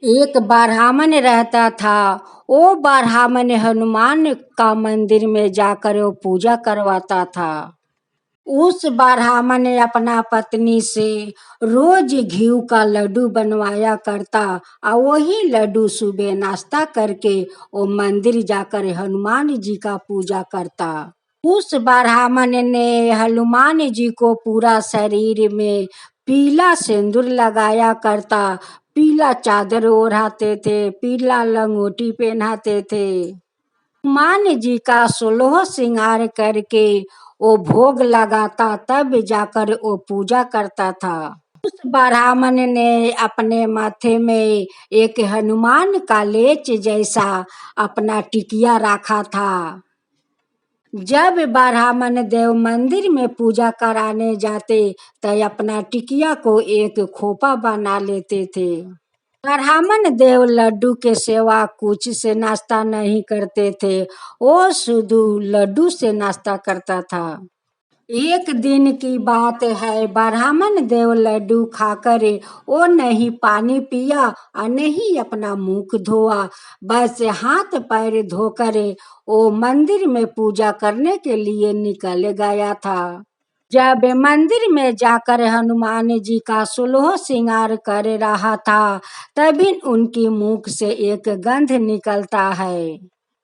एक ब्राह्मण रहता था। वो ब्राह्मण हनुमान का मंदिर में जाकर वो पूजा करवाता था। उस ब्राह्मण ने अपना पत्नी से रोज घी का लड्डू बनवाया करता और वही लड्डू सुबह नाश्ता करके वो मंदिर जाकर हनुमान जी का पूजा करता। उस ब्राह्मण ने हनुमान जी को पूरा शरीर में पीला सिंदूर लगाया करता, पीला चादर ओढ़ाते थे, पीला लंगोटी पहनाते थे। हनुमान जी का 16 श्रृंगार करके वो भोग लगाता, तब जाकर वो पूजा करता था। उस ब्राह्मण ने अपने माथे में एक हनुमान का लेच जैसा अपना टिकिया रखा था। जब ब्राह्मण देव मंदिर में पूजा कराने जाते तो अपना टिकिया को एक खोपा बना लेते थे। ब्राह्मण देव लड्डू के सेवा कुछ से नाश्ता नहीं करते थे, वो शुद्ध लड्डू से नाश्ता करता था। एक दिन की बात है, ब्राह्मण देव लड्डू खाकर वो नहीं पानी पिया और नहीं अपना मुख धोआ, बस हाथ पैर धोकर वो मंदिर में पूजा करने के लिए निकल गया था। जब मंदिर में जाकर हनुमान जी का 16 श्रृंगार कर रहा था, तभी उनकी मुख से एक गंध निकलता है।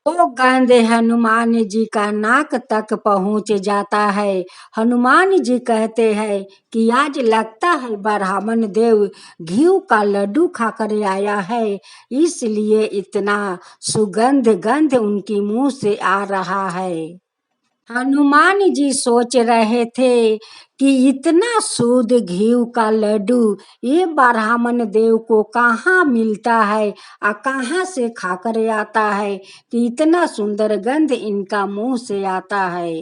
वो गंध हनुमान जी का नाक तक पहुंच जाता है। हनुमान जी कहते हैं कि आज लगता है ब्राह्मण देव घी का लड्डू खाकर आया है, इसलिए इतना सुगंध गंध उनकी मुंह से आ रहा है। हनुमान जी सोच रहे थे कि इतना शुद्ध घी का लड्डू ये ब्राह्मण देव को कहाँ मिलता है और कहाँ से खाकर आता है कि इतना सुंदर गंध इनका मुंह से आता है।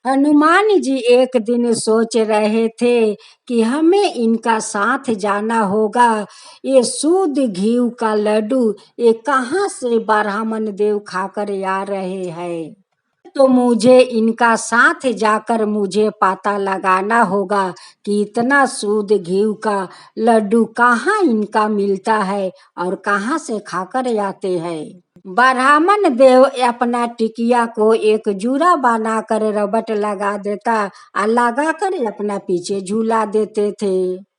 हनुमान जी एक दिन सोच रहे थे कि हमें इनका साथ जाना होगा। ये शुद्ध घी का लड्डू ये कहाँ से ब्राह्मण देव खाकर आ रहे हैं, तो मुझे इनका साथ जाकर मुझे पता लगाना होगा कि इतना शुद्ध घी का लड्डू कहाँ इनका मिलता है और कहाँ से खाकर आते हैं। ब्राह्मण देव अपना टिकिया को एक जूरा बनाकर रबट लगा देता और लगाकर अपना पीछे झूला देते थे।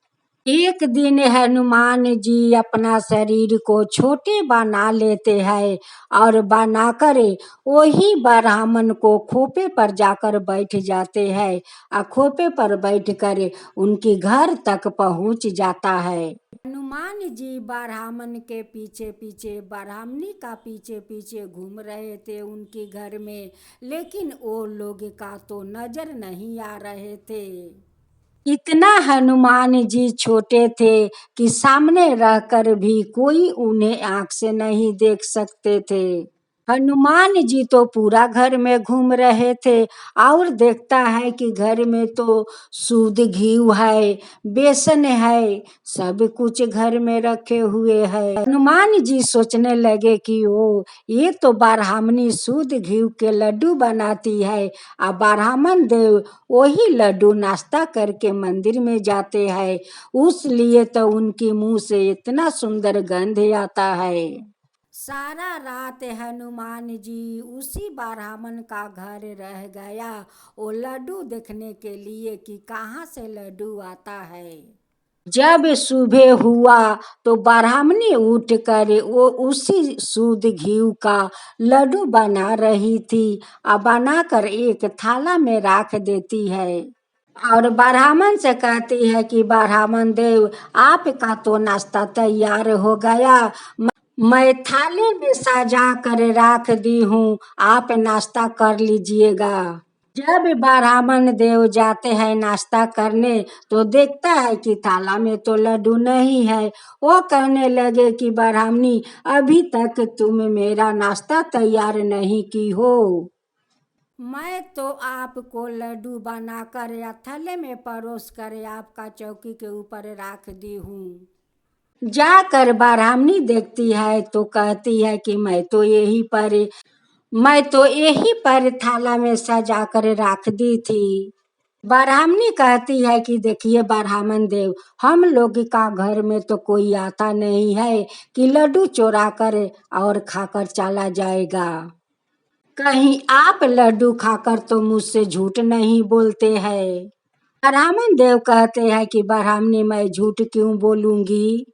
एक दिन हनुमान जी अपना शरीर को छोटे बना लेते हैं और बनाकर वही ब्राह्मण को खोपे पर जाकर बैठ जाते हैं और खोपे पर बैठकर उनके घर तक पहुंच जाता है। हनुमान जी ब्राह्मण के पीछे पीछे ब्राह्मणी का पीछे पीछे घूम रहे थे उनके घर में, लेकिन वो लोग का तो नजर नहीं आ रहे थे। इतना हनुमान जी छोटे थे कि सामने रहकर भी कोई उन्हें आंख से नहीं देख सकते थे। हनुमान जी तो पूरा घर में घूम रहे थे और देखता है कि घर में तो शुद्ध घी है, बेसन है, सब कुछ घर में रखे हुए है। हनुमान जी सोचने लगे कि ओ ये तो ब्राह्मणी शुद्ध घी के लड्डू बनाती है और ब्राह्मण देव वही लड्डू नाश्ता करके मंदिर में जाते हैं, उस लिए तो उनकी मुंह से इतना सुंदर गंध आता है। सारा रात हनुमान जी उसी ब्राह्मण का घर रह गया वो लड्डू देखने के लिए कि कहाँ से लड्डू आता है। जब सुबह हुआ तो ब्राह्मणी उठ कर वो उसी शुद्ध घी का लड्डू बना रही थी और बनाकर एक थाला में रख देती है और ब्राह्मण से कहती है कि ब्राह्मण देव आपका तो नाश्ता तैयार हो गया, मैं थाली में सजा कर रख दी हूँ, आप नाश्ता कर लीजिएगा। जब ब्राह्मण देव जाते हैं नाश्ता करने तो देखता है कि थाला में तो लड्डू नहीं है। वो कहने लगे कि ब्राह्मणी अभी तक तुम मेरा नाश्ता तैयार नहीं की हो, मैं तो आपको लड्डू बनाकर या थैले में परोस कर आपका चौकी के ऊपर रख दी हूँ। जाकर ब्राह्मणी देखती है तो कहती है कि मैं तो यही पर थाला में सजा कर रख दी थी। ब्राह्मणी कहती है कि देखिए ब्राह्मण देव, हम लोग का घर में तो कोई आता नहीं है कि लड्डू चोरा कर और खाकर चला जाएगा। कहीं आप लड्डू खाकर तो मुझसे झूठ नहीं बोलते हैं। ब्राह्मण देव कहते हैं कि ब्राह्मणी मैं झूठ क्यों बोलूंगी।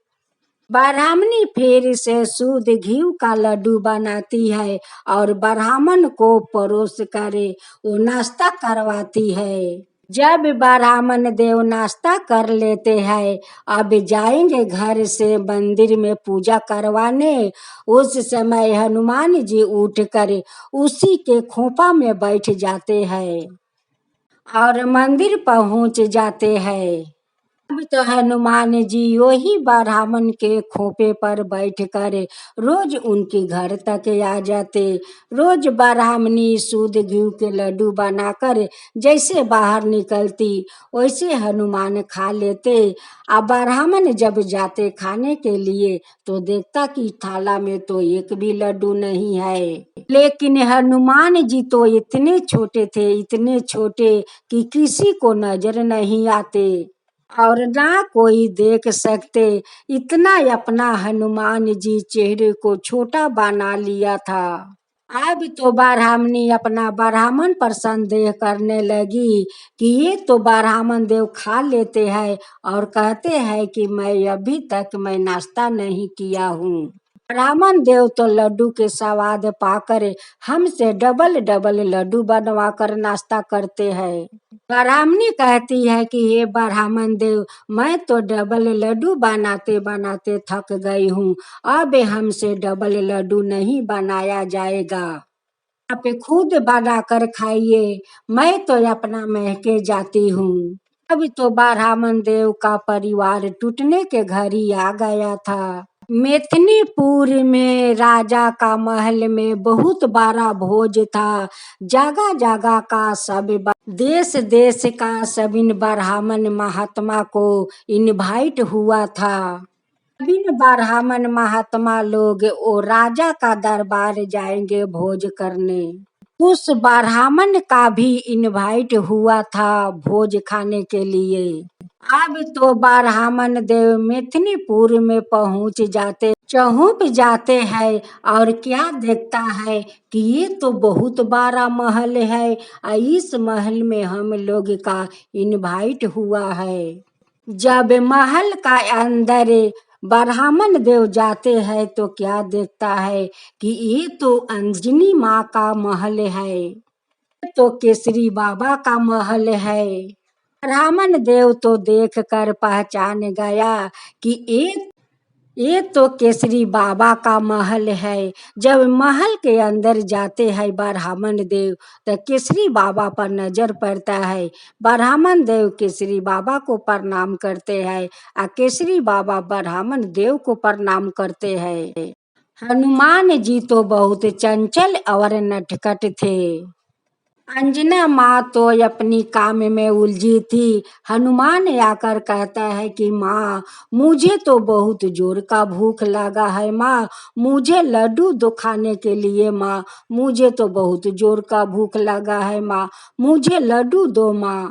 ब्राह्मणी फिर से शुद्ध घी का लड्डू बनाती है और ब्राह्मण को परोस कर वो नाश्ता करवाती है। जब ब्राह्मण देव नाश्ता कर लेते हैं, अब जाएंगे घर से मंदिर में पूजा करवाने। उस समय हनुमान जी उठकर उसी के खोपा में बैठ जाते हैं और मंदिर पहुंच जाते हैं। अब तो हनुमान जी वही ब्राह्मण के खोपे पर बैठकर रोज उनके घर तक आ जाते। रोज ब्राह्मणी शुद्ध घी के लड्डू बनाकर जैसे बाहर निकलती वैसे हनुमान खा लेते। अब ब्राह्मण जब जाते खाने के लिए तो देखता कि थाला में तो एक भी लड्डू नहीं है। लेकिन हनुमान जी तो इतने छोटे थे, इतने छोटे कि किसी को नजर नहीं आते और ना कोई देख सकते। इतना अपना हनुमान जी चेहरे को छोटा बना लिया था। अब तो ब्राह्मणी अपना ब्राह्मण पर संदेह करने लगी कि ये तो ब्राह्मण देव खा लेते हैं और कहते हैं कि मैं अभी तक मैं नाश्ता नहीं किया हूँ। ब्राह्मण देव तो लड्डू के स्वाद पाकर हमसे डबल डबल लड्डू बनवा कर नाश्ता करते हैं। ब्राह्मणी कहती है कि हे ब्राह्मण देव, मैं तो डबल लड्डू बनाते बनाते थक गई हूँ, अब हमसे डबल लड्डू नहीं बनाया जाएगा। आप खुद बना कर खाइए, मैं तो अपना महके जाती हूँ। अब तो ब्राह्मण देव का परिवार टूटने के घर ही आ गया था। मेदिनीपुर में राजा का महल में बहुत बड़ा भोज था। जगह जगह का सब देश देश का सब इन ब्राह्मण महात्मा को इनवाइट हुआ था। इन ब्राह्मण महात्मा लोग वो राजा का दरबार जाएंगे भोज करने। उस ब्राह्मण का भी इनवाइट हुआ था भोज खाने के लिए। अब तो ब्राह्मण देव मेदिनीपुर में पहुंच जाते, चौंक जाते हैं और क्या देखता है कि ये तो बहुत बड़ा महल है और इस महल में हम लोग का इनवाइट हुआ है। जब महल का अंदर ब्राह्मण देव जाते हैं तो क्या देखता है कि ये तो अंजनी माँ का महल है, तो केसरी बाबा का महल है। ब्राह्मण देव तो देख कर पहचान गया कि ये तो केसरी बाबा का महल है। जब महल के अंदर जाते हैं ब्राह्मण देव तो केसरी बाबा पर नजर पड़ता है। ब्राह्मण देव केसरी बाबा को प्रणाम करते हैं और केसरी बाबा ब्राह्मण देव को प्रणाम करते हैं। हनुमान जी तो बहुत चंचल और नटखट थे। अंजना माँ तो अपनी काम में उलझी थी। हनुमान आकर कहता है कि माँ, मुझे तो बहुत जोर का भूख लगा है माँ, मुझे लड्डू दो खाने के लिए माँ, मुझे तो बहुत जोर का भूख लगा है माँ, मुझे लड्डू दो माँ।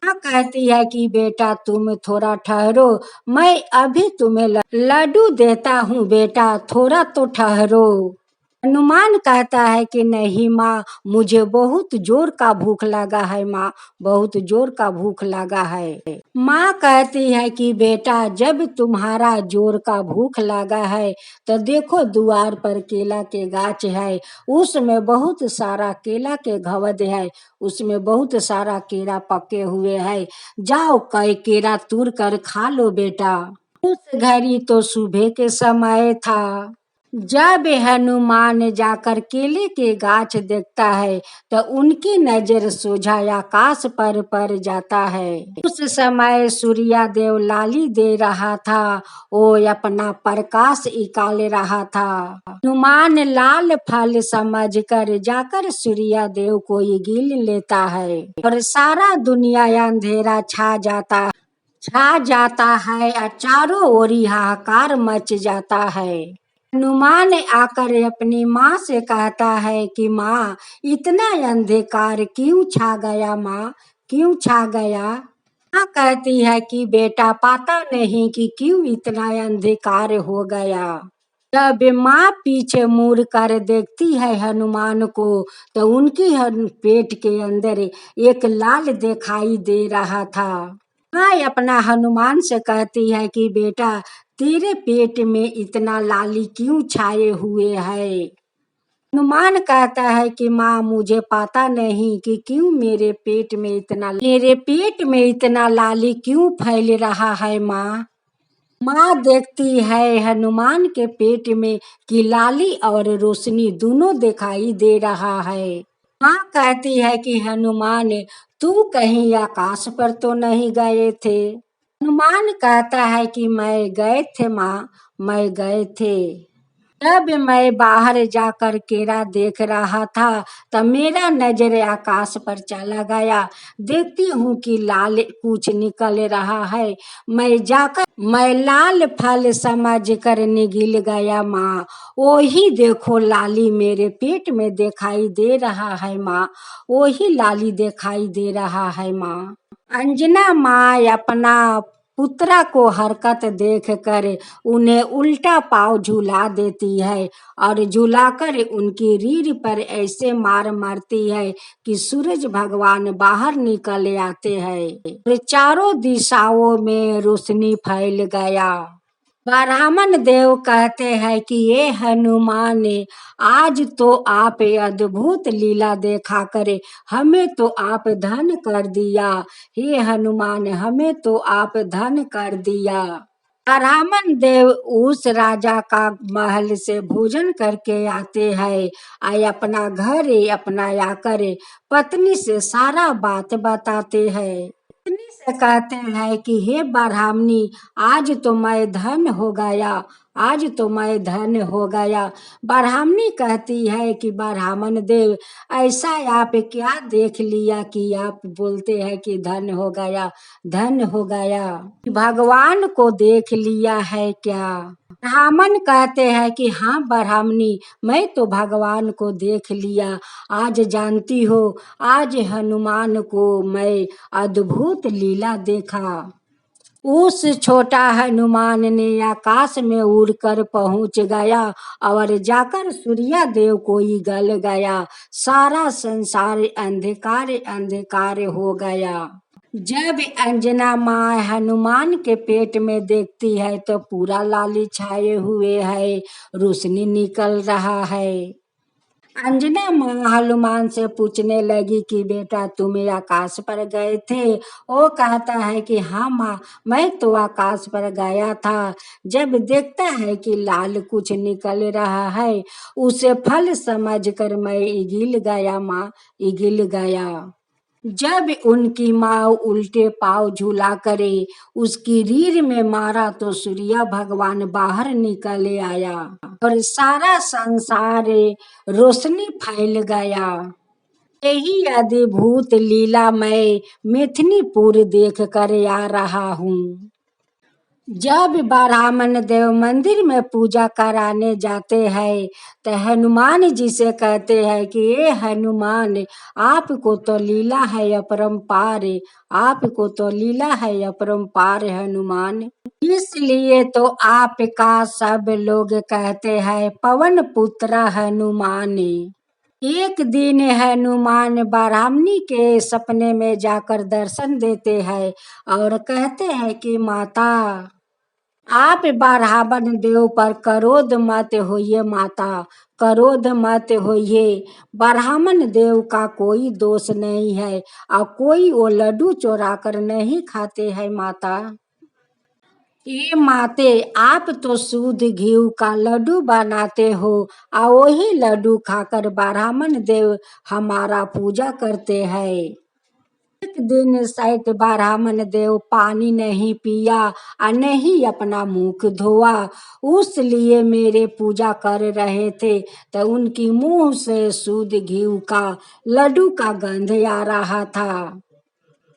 माँ कहती है कि बेटा तुम थोड़ा ठहरो, मैं अभी तुम्हें लड्डू देता हूँ बेटा, थोड़ा तो ठहरो। हनुमान कहता है कि नहीं माँ, मुझे बहुत जोर का भूख लगा है माँ, बहुत जोर का भूख लगा है। माँ कहती है कि बेटा जब तुम्हारा जोर का भूख लगा है तो देखो द्वार पर केला के गाछ है, उसमें बहुत सारा केला के घवद है, उसमें बहुत सारा केला पके हुए है, जाओ कई केला तोड़ कर खा लो बेटा। उस घड़ी तो सुबह के समय था। जब हनुमान जाकर केले के गाछ देखता है तो उनकी नजर सोझा आकाश पर पड़ जाता है। उस समय सूर्य देव लाली दे रहा था, वो अपना प्रकाश निकाल रहा था। हनुमान लाल फल समझकर जाकर सूर्य देव को ये गिन लेता है और सारा दुनिया अंधेरा छा जाता है और चारों ओर हाहाकार मच जाता है। हनुमान आकर अपनी माँ से कहता है कि माँ, इतना अंधकार क्यों छा गया माँ, क्यों छा गया। माँ कहती है कि बेटा पता नहीं कि क्यों इतना अंधकार हो गया। जब माँ पीछे मुड़ कर देखती है हनुमान को तो उनकी पेट के अंदर एक लाल दिखाई दे रहा था। माँ अपना हनुमान से कहती है कि बेटा तेरे पेट में इतना लाली क्यों छाए हुए है। हनुमान कहता है कि माँ मुझे पता नहीं कि क्यों मेरे पेट में इतना लाली क्यों फैल रहा है माँ। माँ देखती है हनुमान के पेट में कि लाली और रोशनी दोनों दिखाई दे रहा है। माँ कहती है कि हनुमान तू कहीं आकाश पर तो नहीं गए थे। हनुमान कहता है कि मैं गए थे माँ, मैं गए थे। जब मैं बाहर जाकर केरा देख रहा था तब मेरा नजर आकाश पर चला गया। देखती हूँ कि लाल कुछ निकल रहा है। मैं लाल फल समझ कर निगल गया माँ। वही देखो लाली मेरे पेट में दिखाई दे रहा है माँ, वही लाली दिखाई दे रहा है माँ। अंजना माँ अपना पुत्रा को हरकत देख कर उन्हें उल्टा पाँव झुला देती है और झुलाकर उनकी रीढ़ पर ऐसे मार मारती है कि सूरज भगवान बाहर निकल आते हैं और चारों दिशाओं में रोशनी फैल गया। ब्राह्मण देव कहते हैं कि ये हनुमान आज तो आप अद्भुत लीला देखा करे, हमें तो आप धन कर दिया। हे हनुमान हमें तो आप धन कर दिया। ब्राह्मण देव उस राजा का महल से भोजन करके आते हैं और अपना घर अपना आकर पत्नी से सारा बात बताते हैं। पत्नी से कहते हैं कि हे ब्राह्मणी आज तो मैं धन हो गया, आज तो मैं धन हो गया। ब्राह्मणी कहती है कि ब्राह्मण देव ऐसा आप क्या देख लिया कि आप बोलते हैं कि धन हो गया, धन हो गया। भगवान को देख लिया है क्या। ब्राह्मण कहते हैं कि हाँ ब्राह्मणी मैं तो भगवान को देख लिया। आज जानती हो आज हनुमान को मैं अद्भुत लीला देखा। उस छोटा हनुमान ने आकाश में उड़कर पहुंच गया और जाकर सूर्य देव को ही गल गया। सारा संसार अंधकार अंधकार हो गया। जब अंजना माँ हनुमान के पेट में देखती है तो पूरा लाली छाए हुए है, रोशनी निकल रहा है। अंजना माँ हनुमान से पूछने लगी कि बेटा तुम आकाश पर गए थे। वो कहता है कि हाँ माँ मैं तो आकाश पर गया था। जब देखता है कि लाल कुछ निकल रहा है उसे फल समझकर मैं इगिल गया माँ, इगिल गया। जब उनकी माँ उल्टे पाँव झूला करे उसकी रीढ़ में मारा तो सूर्य भगवान बाहर निकल आया और सारा संसार रोशनी फैल गया। यही अद्भुत लीला मैं मिथनीपुर देख कर आ रहा हूँ। जब ब्राह्मण देव मंदिर में पूजा कराने जाते हैं तो हनुमान जी से कहते हैं कि ये हनुमान आपको तो लीला है अपरंपार, आपको तो लीला है अपरंपार हनुमान। इसलिए तो आपका सब लोग कहते हैं पवन पुत्र हनुमान। एक दिन हनुमान ब्राह्मणी के सपने में जाकर दर्शन देते हैं और कहते हैं कि माता आप ब्राह्मण देव पर क्रोध मत होइए माता, क्रोध मत होइए। ब्राह्मण देव का कोई दोष नहीं है और कोई वो लड्डू चोरा कर नहीं खाते हैं माता। ये माते आप तो शुद्ध घी का लड्डू बनाते हो और वही लड्डू खाकर ब्राह्मण देव हमारा पूजा करते हैं। एक दिन शायद ब्राह्मण देव पानी नहीं पिया और नहीं अपना मुख धोआ, उस लिए मेरे पूजा कर रहे थे तो उनकी मुंह से शुद्ध घी का लड्डू का गंध आ रहा था।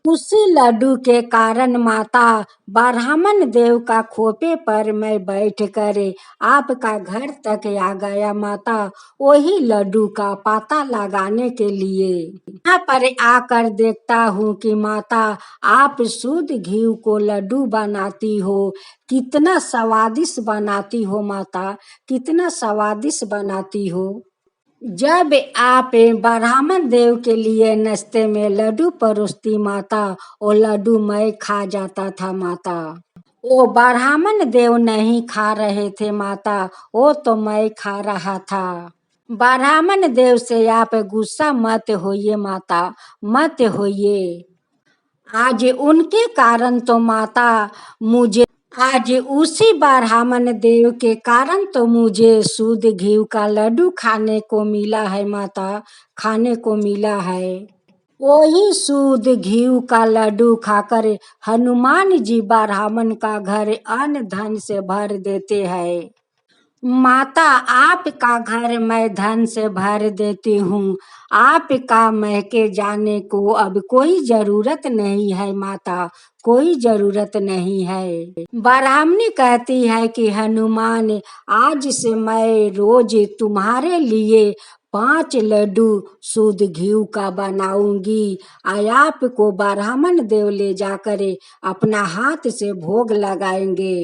उसी लड्डू के कारण माता ब्राह्मण देव का खोपे पर मैं बैठ कर आपका घर तक आ गया माता, वही लड्डू का पता लगाने के लिए। यहाँ पर आकर देखता हूँ कि माता आप शुद्ध घी को लड्डू बनाती हो, कितना स्वादिष्ट बनाती हो माता, कितना स्वादिष्ट बनाती हो। जब आप ब्राह्मण देव के लिए नाश्ते में लड्डू परोसती माता, वो लड्डू मैं खा जाता था माता। वो ब्राह्मण देव नहीं खा रहे थे माता, वो तो मैं खा रहा था। ब्राह्मण देव से आप गुस्सा मत होइए माता, मत होइए। आज उनके कारण तो माता मुझे आज उसी ब्राह्मण देव के कारण तो मुझे शुद्ध घी का लड्डू खाने को मिला है माता, खाने को मिला है। वही शुद्ध घी का लड्डू खाकर हनुमान जी ब्राह्मण का घर अन्न धन से भर देते हैं। माता आपका घर मैं धन से भर देती हूँ, आपका महके जाने को अब कोई जरूरत नहीं है माता, कोई जरूरत नहीं है। ब्राह्मणी कहती है कि हनुमान आज से मैं रोज तुम्हारे लिए 5 लड्डू शुद्ध घी का बनाऊंगी, आपको ब्राह्मण देव ले जाकर अपना हाथ से भोग लगाएंगे।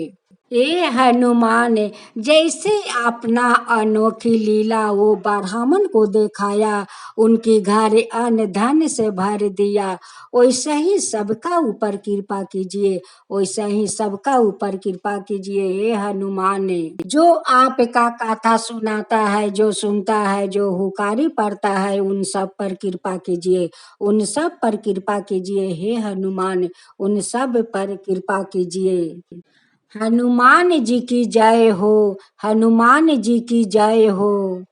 ये हनुमान जैसे अपना अनोखी लीला वो ब्राह्मण को दिखाया, उनके घर अन्न धन से भर दिया, वैसे ही सबका ऊपर कृपा कीजिए, वैसे ही सबका ऊपर कृपा कीजिए। ये हनुमान जो आपका कथा सुनाता है, जो सुनता है, जो हुकारी पड़ता है, उन सब पर कृपा कीजिए, उन सब पर कृपा कीजिए। हे हनुमान उन सब पर कृपा कीजिए। हनुमान जी की जय हो, हनुमान जी की जय हो।